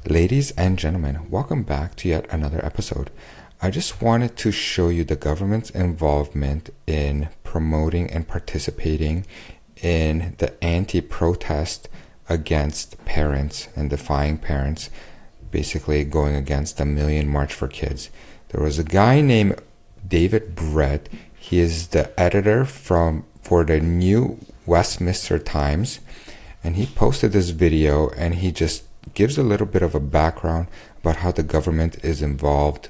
Ladies and gentlemen, welcome back to yet another episode. I just wanted to show you the government's involvement in promoting and participating in the anti-protest against parents and defying parents, basically going against the Million March for Kids. There was a guy named David Brett. He is the editor for the new Westminster Times, and he posted this video and he just gives a little bit of a background about how the government is involved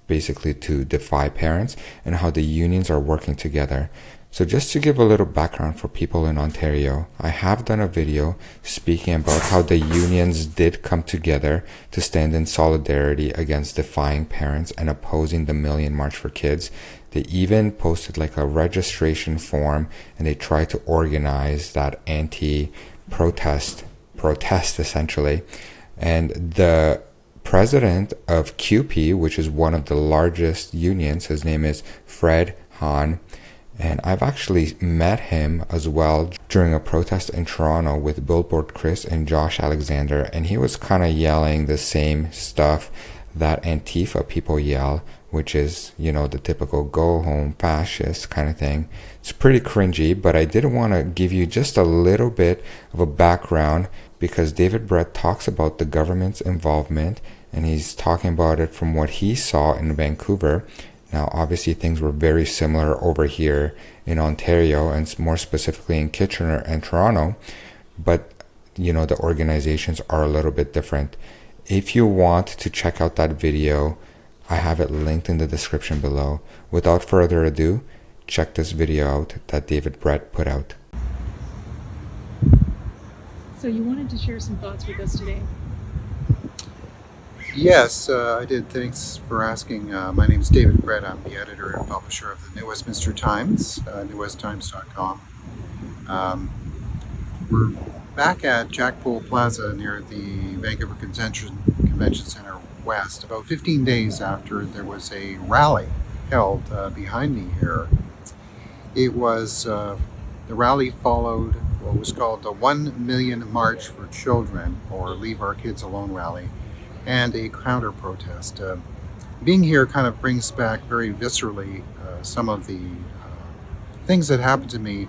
basically to defy parents and how the unions are working together. So just to give a little background for people in Ontario, I have done a video speaking about how the unions did come together to stand in solidarity against defying parents and opposing the Million March for Kids. They even posted like a registration form and they tried to organize that anti-protest essentially. And the president of QP, which is one of the largest unions, his name is Fred Hahn, and I've actually met him as well during a protest in Toronto with Billboard Chris and Josh Alexander, and he was kind of yelling the same stuff that Antifa people yell, which is, the typical go home fascist kind of thing. It's pretty cringy, but I did want to give you just a little bit of a background because David Brett talks about the government's involvement and he's talking about it from what he saw in Vancouver. Now, obviously, things were very similar over here in Ontario and more specifically in Kitchener and Toronto, but, the organizations are a little bit different. If you want to check out that video, I have it linked in the description below. Without further ado, check this video out that David Brett put out. So you wanted to share some thoughts with us today. Yes, I did. Thanks for asking. My name is David Brett. I'm the editor and publisher of the New Westminster Times, newwesttimes.com. We're back at Jackpole Plaza near the Vancouver Convention Center West, about 15 days after there was a rally held behind me here. It was, the rally followed what was called the 1 Million March for Children, or Leave Our Kids Alone rally, and a counter-protest. Being here kind of brings back very viscerally some of the things that happened to me.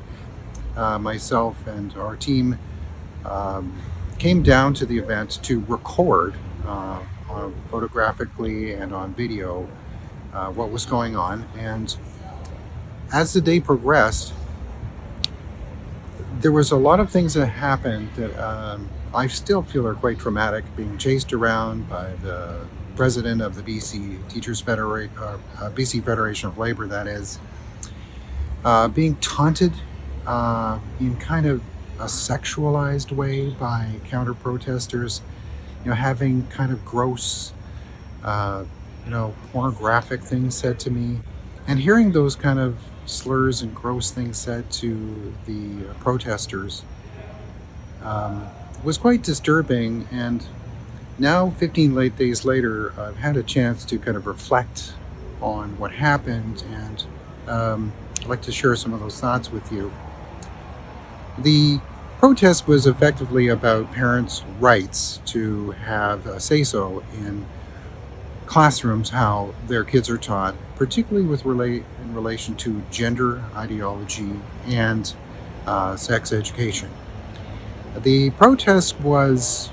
Myself and our team came down to the event to record photographically and on video what was going on. And as the day progressed, there was a lot of things that happened that I still feel are quite traumatic. Being chased around by the president of the BC Federation of Labor, that is, being taunted in kind of a sexualized way by counter-protesters, having kind of gross, pornographic things said to me, and hearing those kind of slurs and gross things said to the protesters was quite disturbing. And now, 15 days later, I've had a chance to kind of reflect on what happened, and I'd like to share some of those thoughts with you. The protest was effectively about parents' rights to have a say-so in classrooms, how their kids are taught, particularly in relation to gender ideology and sex education. The protest was,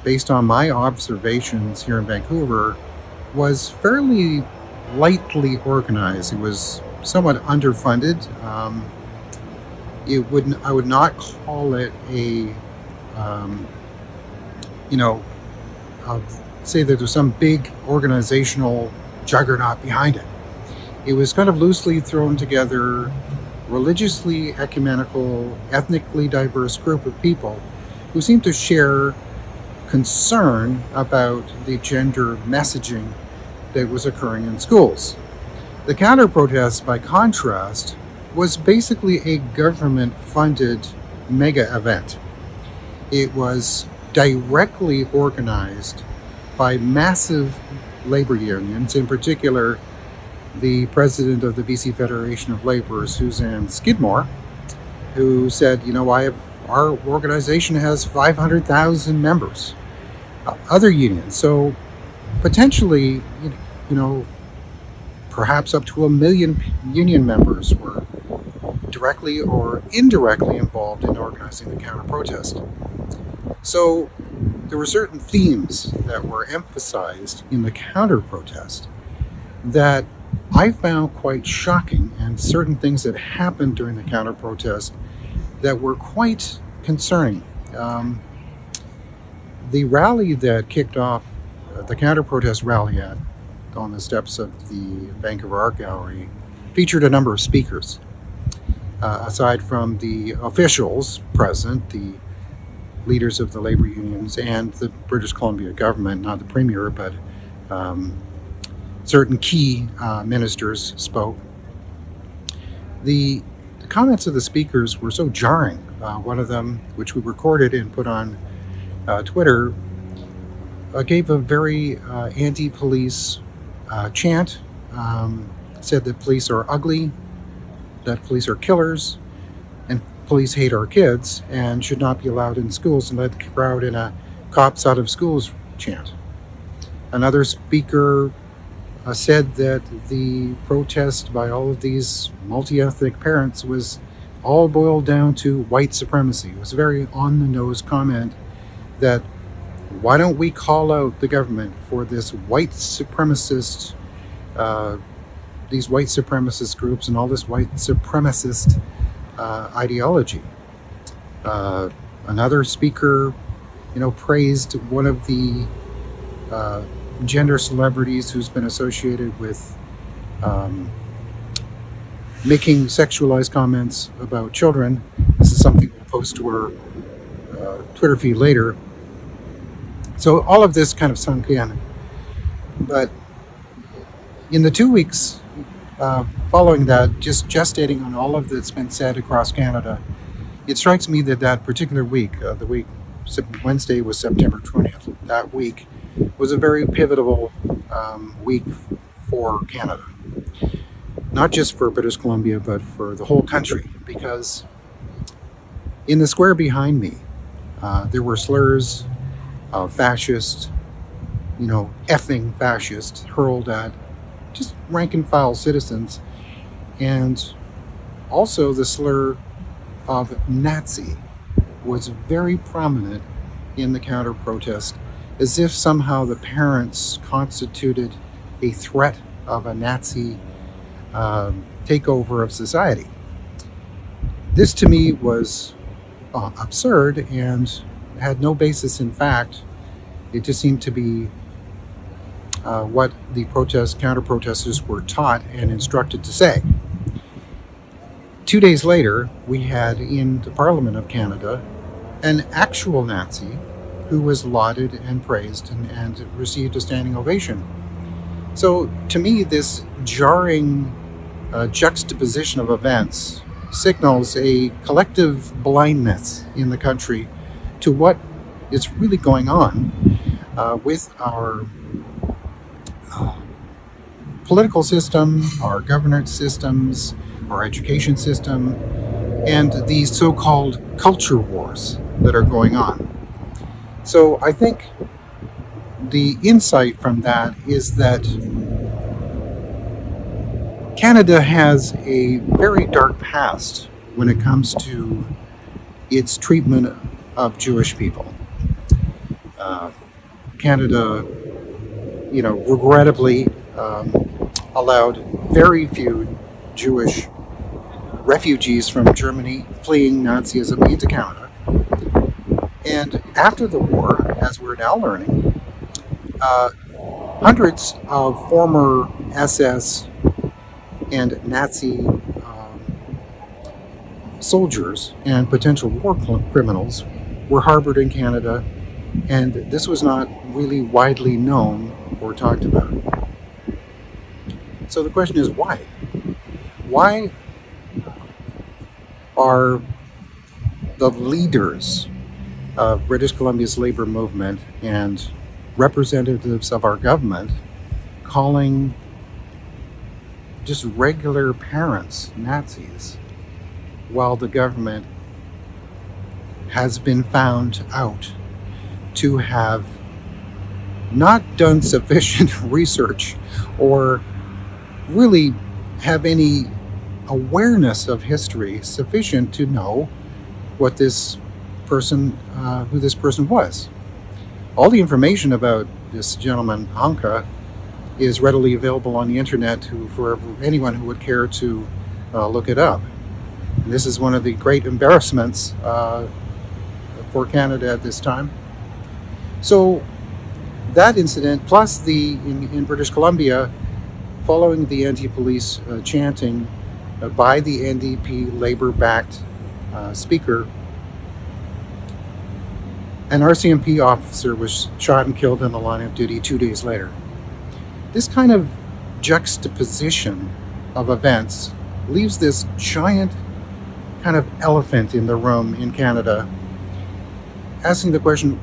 based on my observations here in Vancouver, was fairly lightly organized. It was somewhat underfunded. I would not call it say that there's some big organizational juggernaut behind it. It was kind of loosely thrown together, religiously ecumenical, ethnically diverse group of people who seemed to share concern about the gender messaging that was occurring in schools. The counter-protest, by contrast, was basically a government-funded mega event. It was directly organized by massive labor unions, in particular the president of the BC Federation of Labor, Suzanne Skidmore, who said, our organization has 500,000 members. other unions. So potentially, you know, perhaps up to 1 million union members were directly or indirectly involved in organizing the counter protest. So there were certain themes that were emphasized in the counter protest that I found quite shocking, and certain things that happened during the counter protest that were quite concerning. Um, the rally that kicked off the counter protest rally on the steps of the Vancouver Art Gallery featured a number of speakers. Aside from the officials present, the leaders of the labor unions and the British Columbia government, not the premier, but um, certain key ministers spoke. The comments of the speakers were so jarring. One of them, which we recorded and put on Twitter, gave a very anti-police chant, said that police are ugly, that police are killers, and police hate our kids and should not be allowed in schools, and led the crowd in a cops out of schools chant. Another speaker said that the protest by all of these multi-ethnic parents was all boiled down to white supremacy. It was a very on-the-nose comment that why don't we call out the government for this white supremacist, these white supremacist groups and all this white supremacist ideology. Another speaker, praised one of the gender celebrities who's been associated with making sexualized comments about children. This is something we'll post to our Twitter feed later. So all of this kind of sunk in. But in the 2 weeks following that, just gestating on all of that's been said across Canada, it strikes me that that particular week, Wednesday was September 20th, that week was a very pivotal week for Canada. Not just for British Columbia, but for the whole country, because in the square behind me, there were slurs of fascist, effing fascist, hurled at just rank and file citizens, and also the slur of Nazi was very prominent in the counter protest, as if somehow the parents constituted a threat of a Nazi takeover of society. This to me was absurd and had no basis in fact. It just seemed to be what the counter-protesters were taught and instructed to say. 2 days later, we had in the Parliament of Canada an actual Nazi who was lauded and praised and received a standing ovation. So to me, this jarring juxtaposition of events signals a collective blindness in the country to what is really going on with our political system, our governance systems, our education system, and these so-called culture wars that are going on. So I think the insight from that is that Canada has a very dark past when it comes to its treatment of Jewish people. Canada, regrettably allowed very few Jewish refugees from Germany fleeing Nazism into Canada. And after the war, as we're now learning, hundreds of former SS and Nazi soldiers and potential war criminals were harbored in Canada, and this was not really widely known or talked about. So the question is why? Why are the leaders of British Columbia's labor movement and representatives of our government calling just regular parents Nazis, while the government has been found out to have not done sufficient research or really have any awareness of history sufficient to know what this person, who this person was. All the information about this gentleman, Anka, is readily available on the internet for anyone who would care to look it up. And this is one of the great embarrassments for Canada at this time. So that incident, plus in British Columbia, following the anti-police chanting by the NDP Labour-backed speaker, an RCMP officer was shot and killed in the line of duty 2 days later. This kind of juxtaposition of events leaves this giant kind of elephant in the room in Canada, asking the question,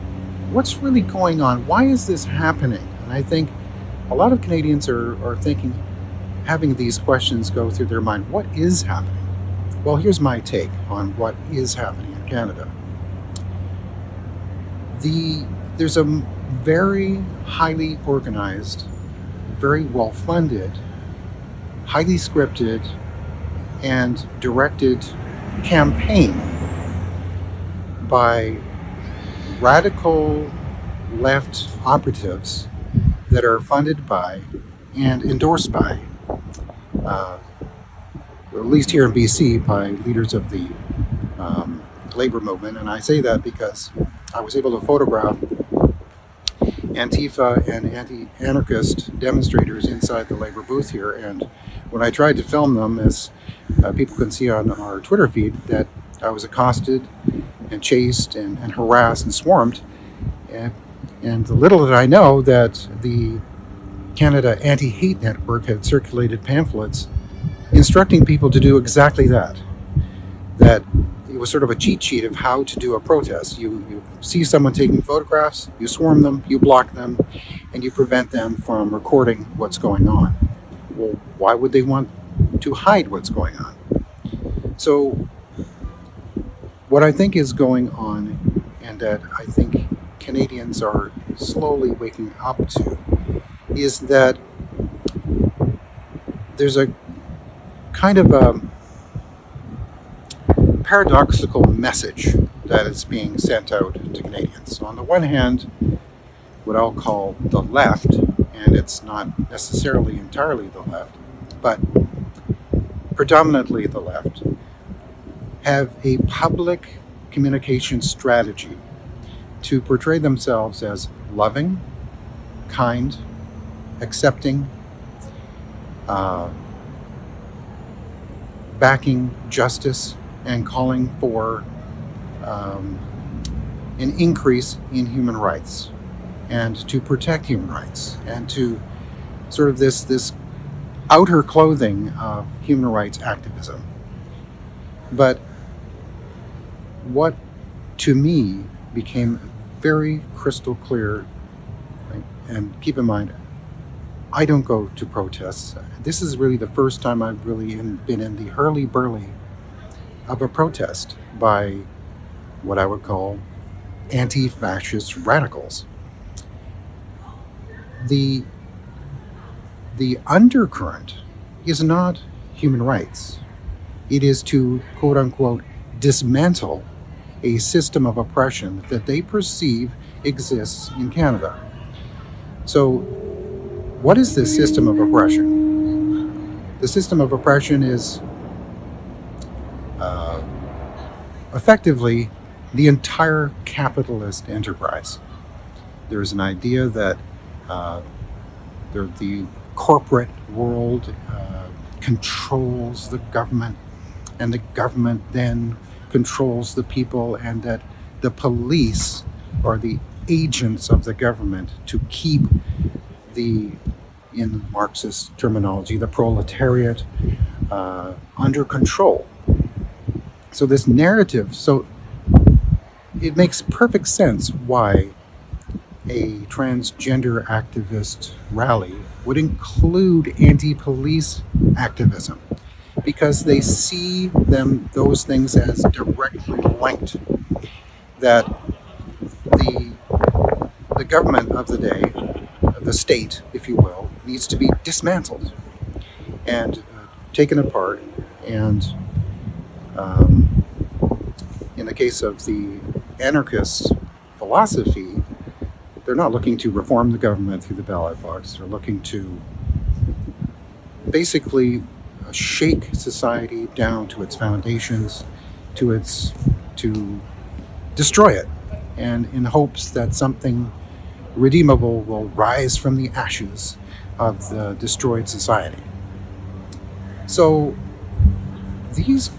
what's really going on? Why is this happening? And I think a lot of Canadians are thinking, having these questions go through their mind, what is happening? Well, here's my take on what is happening in Canada. There's a very highly organized, very well-funded, highly scripted, and directed campaign by radical left operatives that are funded by and endorsed by, at least here in BC, by leaders of the labor movement. And I say that because I was able to photograph Antifa and anti-anarchist demonstrators inside the labor booth here. And when I tried to film them, as people can see on our Twitter feed, that I was accosted and chased and harassed and swarmed. And little did I know that the Canada Anti-Hate Network had circulated pamphlets instructing people to do exactly that. That it was sort of a cheat sheet of how to do a protest. You see someone taking photographs, you swarm them, you block them, and you prevent them from recording what's going on. Well, why would they want to hide what's going on? So what I think is going on, and that I think Canadians are slowly waking up to, is that there's a kind of a paradoxical message that is being sent out to Canadians. So on the one hand, what I'll call the left, and it's not necessarily entirely the left, but predominantly the left, have a public communication strategy to portray themselves as loving, kind, accepting, backing justice, and calling for an increase in human rights and to protect human rights and to sort of this outer clothing of human rights activism. But what to me became very crystal clear, right? And keep in mind, I don't go to protests. This is really the first time I've really been in the hurly-burly of a protest by what I would call anti-fascist radicals. The undercurrent is not human rights. It is to, quote-unquote, dismantle a system of oppression that they perceive exists in Canada. So, what is this system of oppression? The system of oppression is effectively the entire capitalist enterprise. There's an idea that the corporate world controls the government, and the government then controls the people, and that the police are the agents of the government to keep in Marxist terminology, the proletariat under control. So this narrative, so it makes perfect sense why a transgender activist rally would include anti-police activism, because they see those things as directly linked. That the government of the day the state, if you will, needs to be dismantled and taken apart. And in the case of the anarchist philosophy, they're not looking to reform the government through the ballot box. They're looking to basically shake society down to its foundations, to destroy it, and in hopes that something redeemable will rise from the ashes of the destroyed society. So these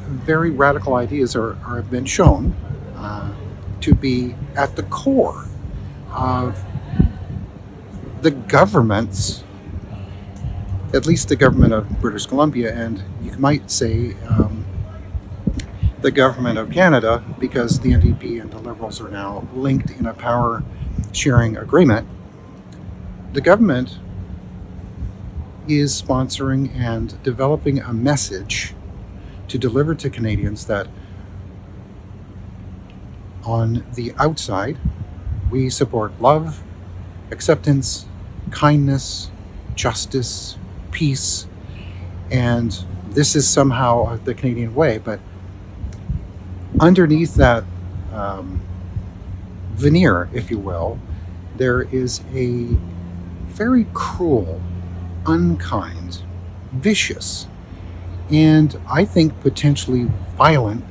very radical ideas have been shown to be at the core of the governments, at least the government of British Columbia, and you might say the government of Canada, because the NDP and the Liberals are now linked in a power sharing agreement. The government is sponsoring and developing a message to deliver to Canadians that on the outside, we support love, acceptance, kindness, justice, peace, and this is somehow the Canadian way. But underneath that veneer, if you will, there is a very cruel, unkind, vicious, and I think potentially violent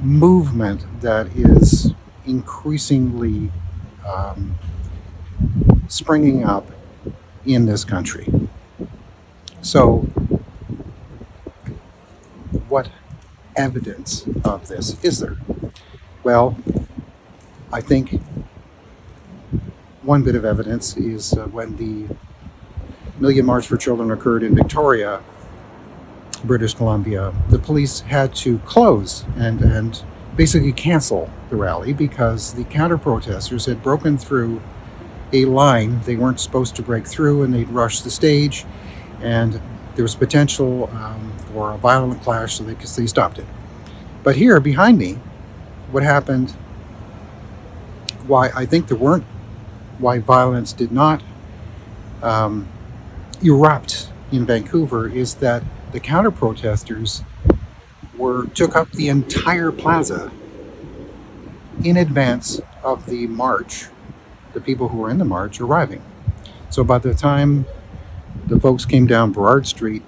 movement that is increasingly springing up in this country. So, what evidence of this is there? Well, I think one bit of evidence is when the Million March for Children occurred in Victoria, British Columbia, the police had to close and basically cancel the rally because the counter-protesters had broken through a line they weren't supposed to break through, and they'd rushed the stage, and there was potential for a violent clash, so they stopped it. But here, behind me, what happened, why violence did not erupt in Vancouver is that the counter-protesters took up the entire plaza in advance of the march, the people who were in the march arriving. So by the time the folks came down Burrard Street,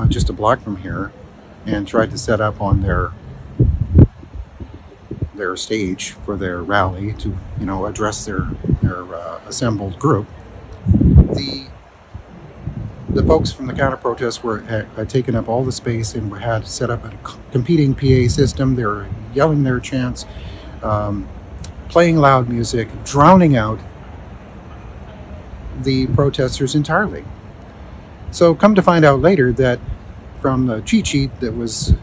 just a block from here, and tried to set up on their stage for their rally to, address their assembled group, the folks from the counter-protests had taken up all the space and had set up a competing PA system. They were yelling their chants, playing loud music, drowning out the protesters entirely. So come to find out later that from the cheat sheet that was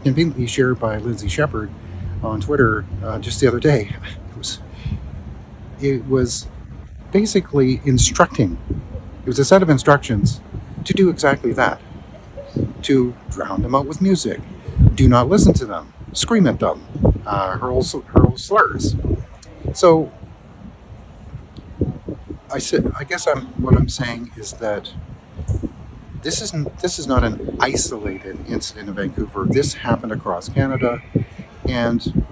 conveniently shared by Lindsay Shepherd on Twitter just the other day, it was basically instructing. It was a set of instructions to do exactly that, to drown them out with music, do not listen to them, scream at them, hurl slurs. So what I'm saying is that this is not an isolated incident in Vancouver. This happened across Canada, and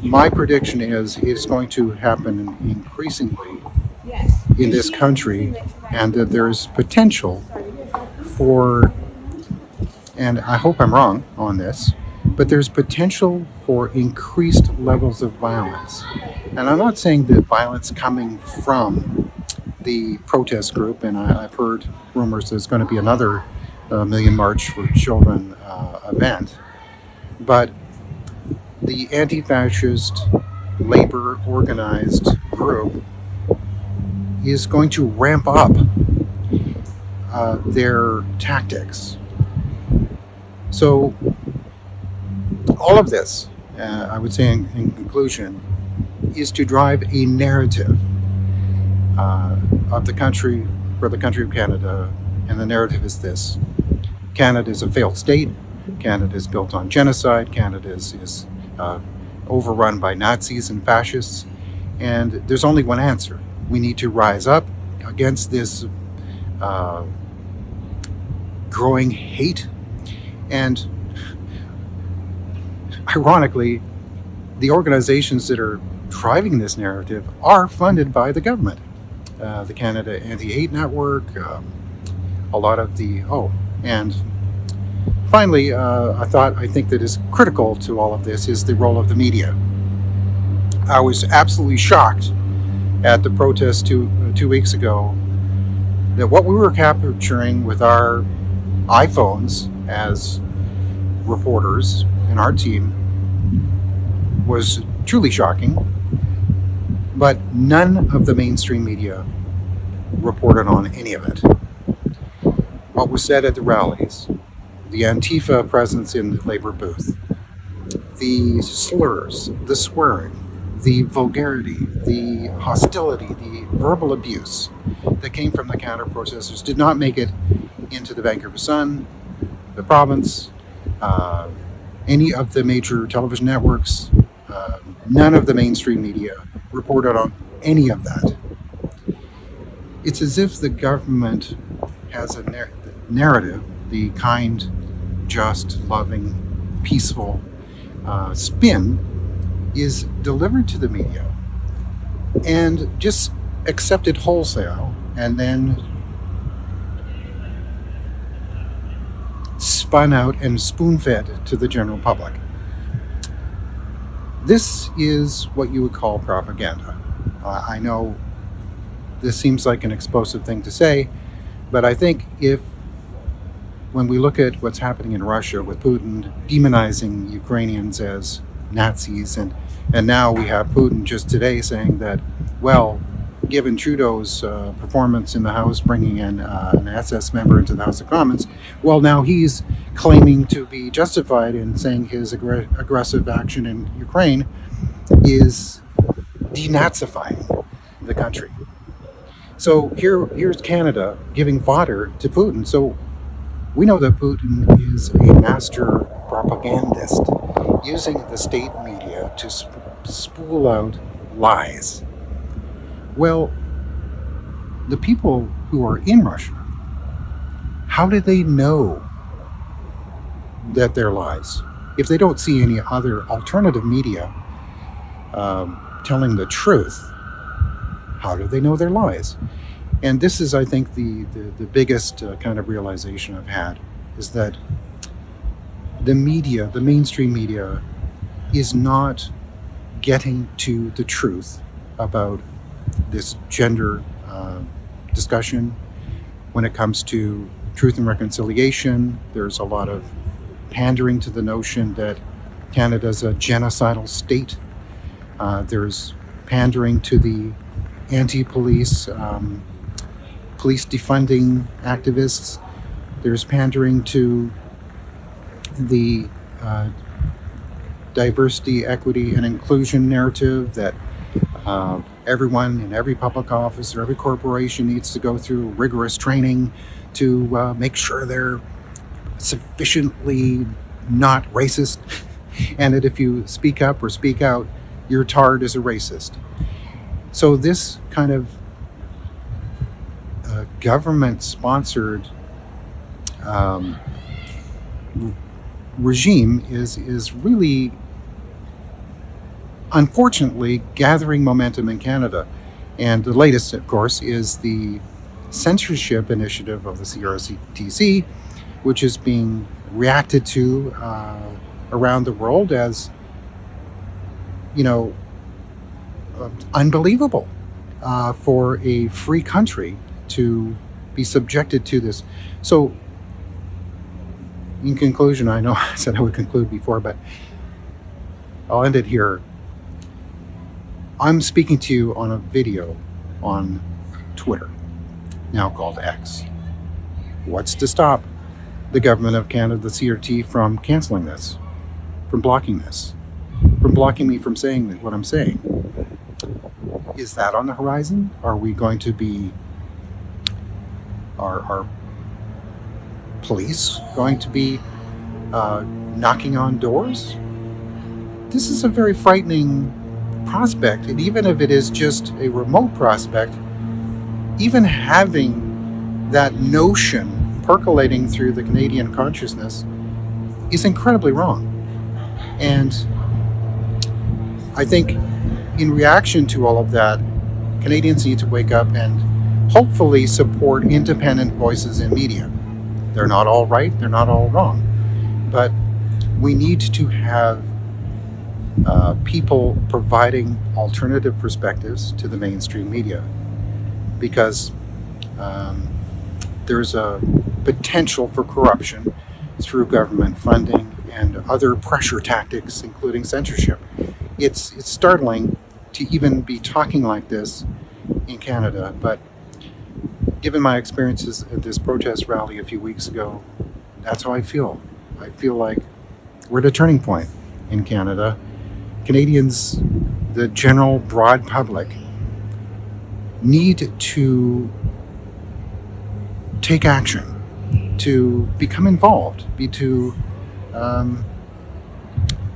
my prediction is it's going to happen increasingly in this country, and that there's potential for, and I hope I'm wrong on this, but there's potential for increased levels of violence. And I'm not saying that violence coming from the protest group, and I've heard rumors there's going to be another Million March for Children event, but the anti-fascist labor organized group is going to ramp up their tactics. So all of this, I would say in conclusion, is to drive a narrative of the country, for the country of Canada, and the narrative is this: Canada is a failed state, Canada is built on genocide. Canada is overrun by Nazis and fascists. And there's only one answer. We need to rise up against this growing hate. And ironically, the organizations that are driving this narrative are funded by the government. The Canada Anti-Hate Network, a lot of the, and finally, I think that is critical to all of this is the role of the media. I was absolutely shocked at the protest two weeks ago that what we were capturing with our iPhones as reporters in our team was truly shocking, but none of the mainstream media reported on any of it. What was said at the rallies, the Antifa presence in the labor booth, the slurs, the swearing, the vulgarity, the hostility, the verbal abuse that came from the counter-protesters did not make it into the Vancouver Sun, the province, any of the major television networks. None of the mainstream media reported on any of that. It's as if the government has a narrative, the kind, just, loving, peaceful spin is delivered to the media and just accepted wholesale and then spun out and spoon-fed to the general public. This is what you would call propaganda. I know this seems like an explosive thing to say, but I think when we look at what's happening in Russia with Putin demonizing Ukrainians as Nazis, and now we have Putin just today saying that, well, given Trudeau's performance in the House, bringing in an SS member into the House of Commons, well, now he's claiming to be justified in saying his aggressive action in Ukraine is denazifying the country. So here's Canada giving fodder to Putin. So we know that Putin is a master propagandist, using the state media to spool out lies. Well, the people who are in Russia, how do they know that they're lies? If they don't see any other alternative media telling the truth, how do they know they're lies? And this is, I think, the biggest kind of realization I've had, is that the media, the mainstream media, is not getting to the truth about this gender discussion. When it comes to truth and reconciliation, there's a lot of pandering to the notion that Canada's a genocidal state. There's pandering to the anti-police, police defunding activists. There's pandering to the diversity, equity, and inclusion narrative that everyone in every public office or every corporation needs to go through rigorous training to make sure they're sufficiently not racist, and that if you speak up or speak out, you're tarred as a racist. So this kind of government-sponsored regime is really, unfortunately, gathering momentum in Canada. And the latest, of course, is the censorship initiative of the CRTC, which is being reacted to around the world as, unbelievable for a free country to be subjected to this. So, in conclusion, I know I said I would conclude before, but I'll end it here. I'm speaking to you on a video on Twitter, now called X. What's to stop the government of Canada, the CRT, from canceling this, from blocking this, from blocking me from saying what I'm saying? Is that on the horizon? Are we going to be, are police going to be knocking on doors. This is a very frightening prospect, and even if it is just a remote prospect, even having that notion percolating through the Canadian consciousness is incredibly wrong. And I think in reaction to all of that, Canadians need to wake up and hopefully support independent voices in media. They're not all right, they're not all wrong, but we need to have people providing alternative perspectives to the mainstream media, because there's a potential for corruption through government funding and other pressure tactics, including censorship. It's startling to even be talking like this in Canada, but given my experiences at this protest rally a few weeks ago, that's how I feel. I feel like we're at a turning point in Canada. Canadians, the general broad public, need to take action, to become involved, to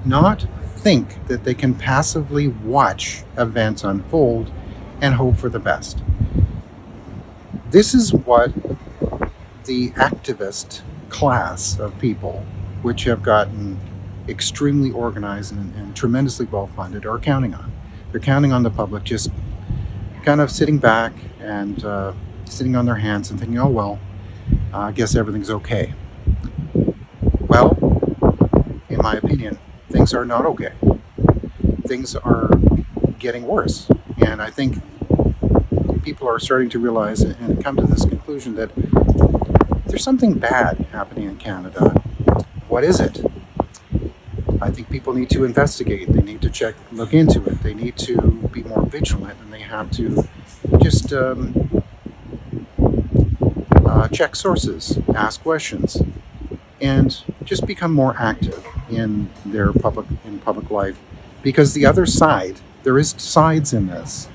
not think that they can passively watch events unfold and hope for the best. This is what the activist class of people, which have gotten extremely organized and tremendously well funded, are counting on. They're counting on the public just kind of sitting back and sitting on their hands and thinking, oh, well, I guess everything's okay. Well, in my opinion, things are not okay. Things are getting worse. And I think people are starting to realize and come to this conclusion that there's something bad happening in Canada. What is it? I think people need to investigate. They need to look into it. They need to be more vigilant, and they have to just check sources, ask questions, and just become more active in their public life. Because the other side, there is sides in this,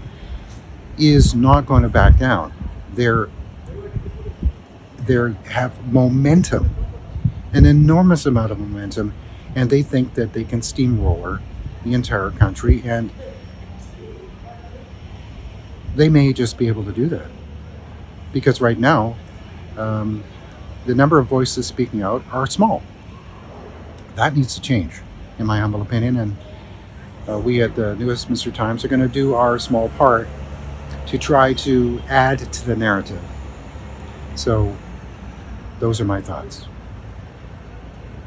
is not going to back down. They have momentum, an enormous amount of momentum, and they think that they can steamroller the entire country, and they may just be able to do that. Because right now, the number of voices speaking out are small. That needs to change, in my humble opinion, and we at the Westminster Times are going to do our small part to try to add to the narrative. So those are my thoughts.